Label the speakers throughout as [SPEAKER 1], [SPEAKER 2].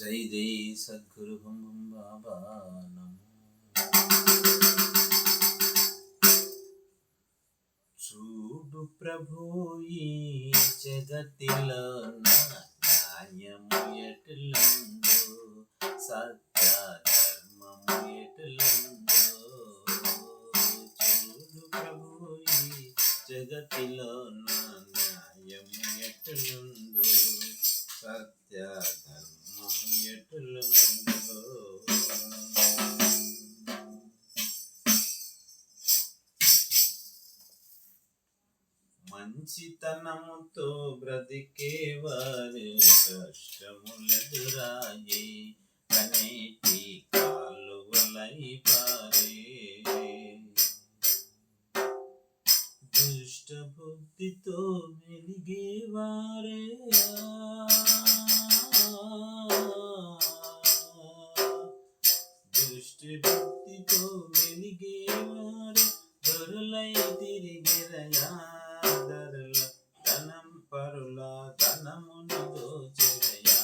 [SPEAKER 1] జై జై సద్గురు బం బాబా నమో. చూడు ప్రభు ఈ జగతిలో న్యాయము ఎటులందో, సత్య ధర్మము ఎటులందో. చూడు ప్రభు ఈ జగతిలో న్యాయము ఎటులందో, సత్య ధర్మము ఎటులందో. మంచితనముతో బ్రతికేవారు కష్టములెదురాయి కనేటి కాలువలై పారే. దుష్ట బుద్ధితో మెలిగేవారే దుష్టి బుద్ధితో మెలిగేవారే దొరలై తిరిగిరయా. ధనం పరుల ధనమును దోచెరయా.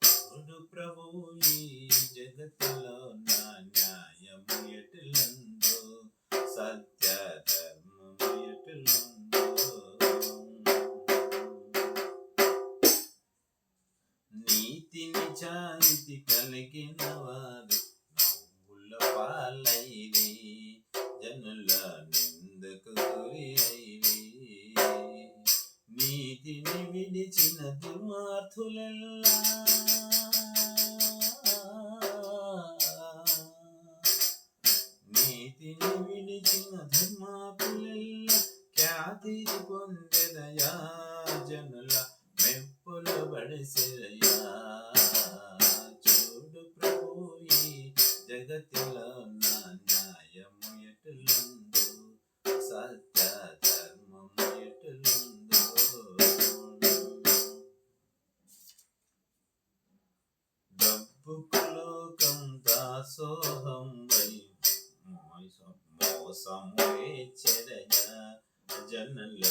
[SPEAKER 1] చూడు ప్రభు ఈ జగత్తులో నా న్యాయము ఎటులందో, సత్య ధర్మము ఎటులందో. నీతి నిజాయితీ కలిగిన వారు నవ్వుల పాలైరి, జనుల నిందకు గురి అయిరి. నీతిని విడిచిన దుర్మార్గులెల్లా నీతిని విడిచిన ధర్మార్గులెల్లా ఖ్యాతి పొందెదయా. జనుల మెప్పుల బడిసెరయా. చూడు ప్రభు ఈ జగతిలో నా న్యాయము ఎటులందో, సత్య ధర్మము ఎటులందో. డబ్బుకు లోకం దాసోహం వై మోసము చెరయా. జనుల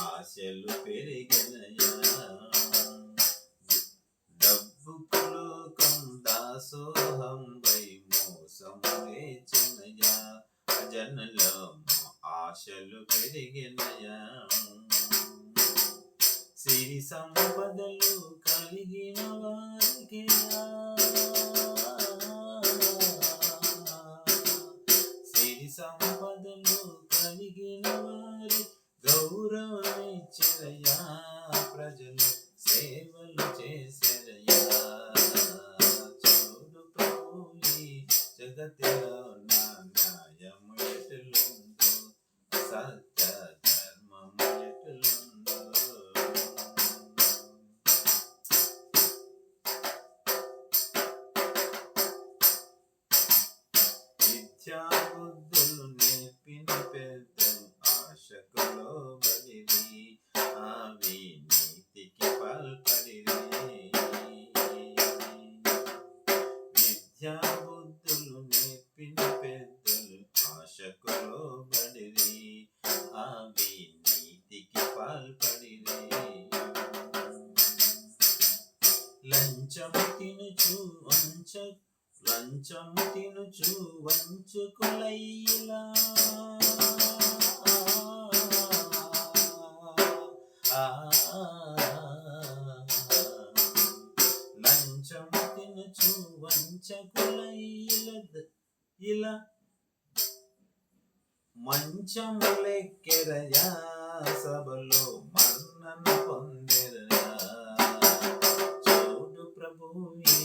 [SPEAKER 1] ఆశలు పెరిగినయా. డబ్బుకు లోకం దాసోహం వై మోసము చెరయా. జనుల ఆశలు పెరిగినయా. సిరి సంపదలు కలిగిన వారికి సిరి సంపదలు కలిగిన వారి గౌరవమిచ్చరయా. ప్రజలు సేవలు చేసరయా. చూడు ప్రభు ఈ జగతిలో నా న్యాయము ఎటులందో, సత్య ధర్మము ఎటులందో. విద్యా బుద్ధులు నేర్పిన పెద్దలు ఆశకు లోబడిరి, అవినీతికి పాల్పడిరి. విద్యా బుద్ధులు నేర్పిన పెద్దలు ఆశకు లోబడిరి, అవినీతికి పాల్పడిరి. లంచము తినుచు వంచుకులైలా. లంచము తినుచు వంచకులైలా. మంచములెక్కెరయా. సభలో మన్నన పొందెరయా. చూడు ప్రభు ఈ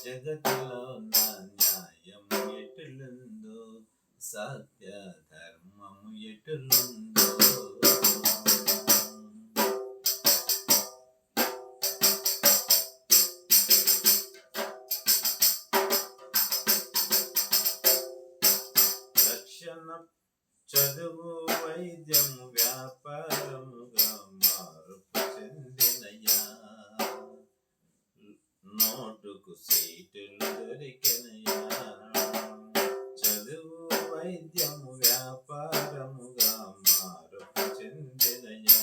[SPEAKER 1] జగతిలో నా న్యాయము ఎటులందో, సత్య ధర్మము ఎటులందో. రక్షణ చదువు వైద్యము వ్యాపారముగా మార్పు చెందినయా. నోటుకు సీటులు దొరికినయా. చదువు వైద్యము వ్యాపారముగా మార్పు చెందినయా.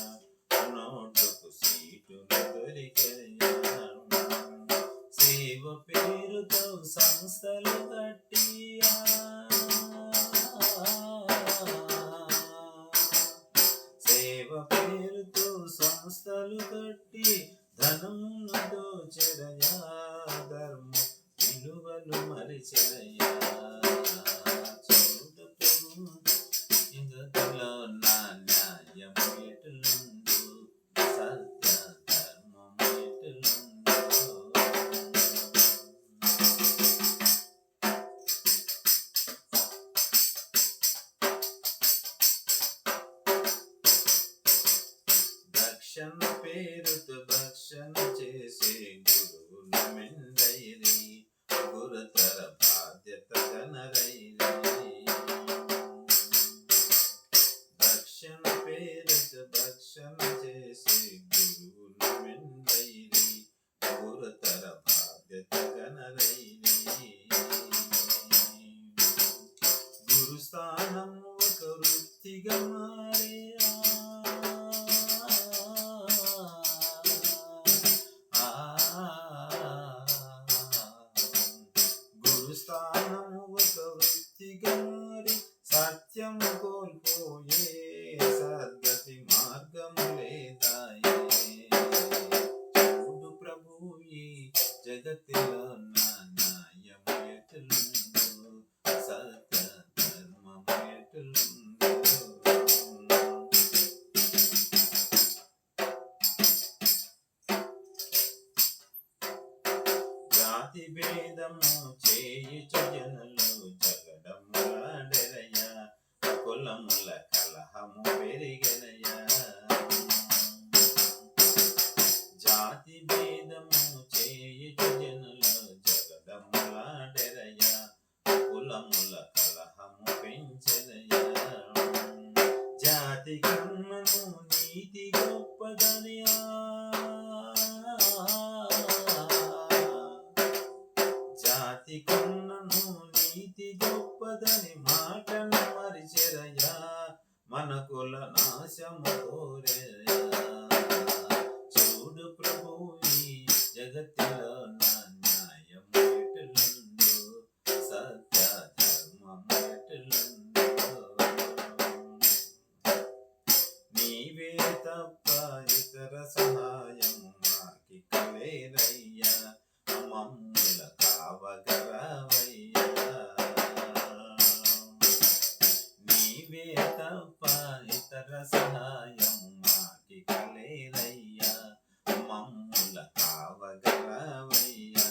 [SPEAKER 1] నోటుకు సీటులు దొరికిన మూటలు కట్టి ధనమును దోచెరయా, ధర్మ విలువలు మరిచెరయా. చూడు ప్రభు జగతిలో నా న్యాయము ఎటులుండు, సత్య ధర్మము ఎటులుండు. భక్షణ పేరుతో భక్షణ చేసే గురువులు మెండైరి, గురుతర బాధ్యత గనరైరి. భక్షణ పేరుతో భక్షణ చేసే గురువులు మెండైరి, గురుతర బాధ్యత గనరైరి. గురుస్థానము ఒక వృత్తిగా మారే, గురుస్థానము ఒక వృత్తిగా మారి సత్యము కోల్పోయే, సద్గతి మార్గము లేదాయే. చూడు ప్రభు ఈ జగతిలో నా న్యాయము ఎటులుందో, సత్య ధర్మము ఎటులుందో. జాతి భేదము చేయుచు జనులు జగడములాడెరయ్యా, కులముల కలహము పెరిగెనయ్యా. జాతి భేదము చేయుచు జనులు జగడములాడెరయ్యా, కులముల కలహము పెంచెనయ్యా. జాతి కన్నము నీతి గొప్పదని, జాతి కన్నను నీతి గొప్పదని మాటను మరిచెరయా, మన కుల నాశము కోరెరయా. చూడు ప్రభు ఈ జగతిలో నా న్యాయము ఎటులుందో, సత్య ధర్మము ఎటులుందో. నీవే తప్ప ఇతర సహాయము మాకి కలేరయ్యా, మమ్ముల కావగరావయ్యా. నీవే తప్ప ఇతర సహాయము మాకి కలేరయ్యా, మమ్ముల కావగరావయ్యా.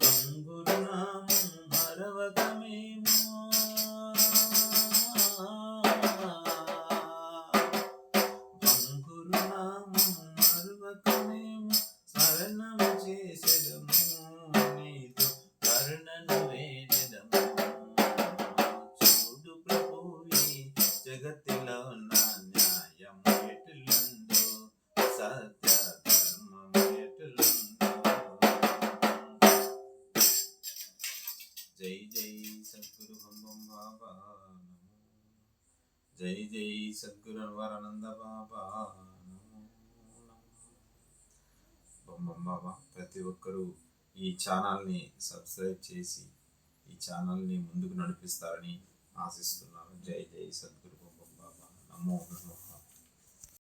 [SPEAKER 1] గంగురు నామం మరవకమేమో, గంగురు నామం మరవకమేమో, స్మరణము చేసెదము నీతో కరుణను వేడెదము. చూడు ప్రభు ఈ జగతిలో నా న్యాయము ఎటులుందో, సత్య ధర్మము ఎటులుందో. జై జై సద్గురు బొంబం బాబా నమో. జై జై సద్గురు వరానంద బాబా నమో నమో. బొంబం బాబా ప్రతి ఒక్కరూ ఈ ఛానల్ని సబ్స్క్రైబ్ చేసి ఈ ఛానల్ని ముందుకు నడిపిస్తారని ఆశిస్తున్నాను. జై జై సద్గురు బొంబం బాబా నమో నమో.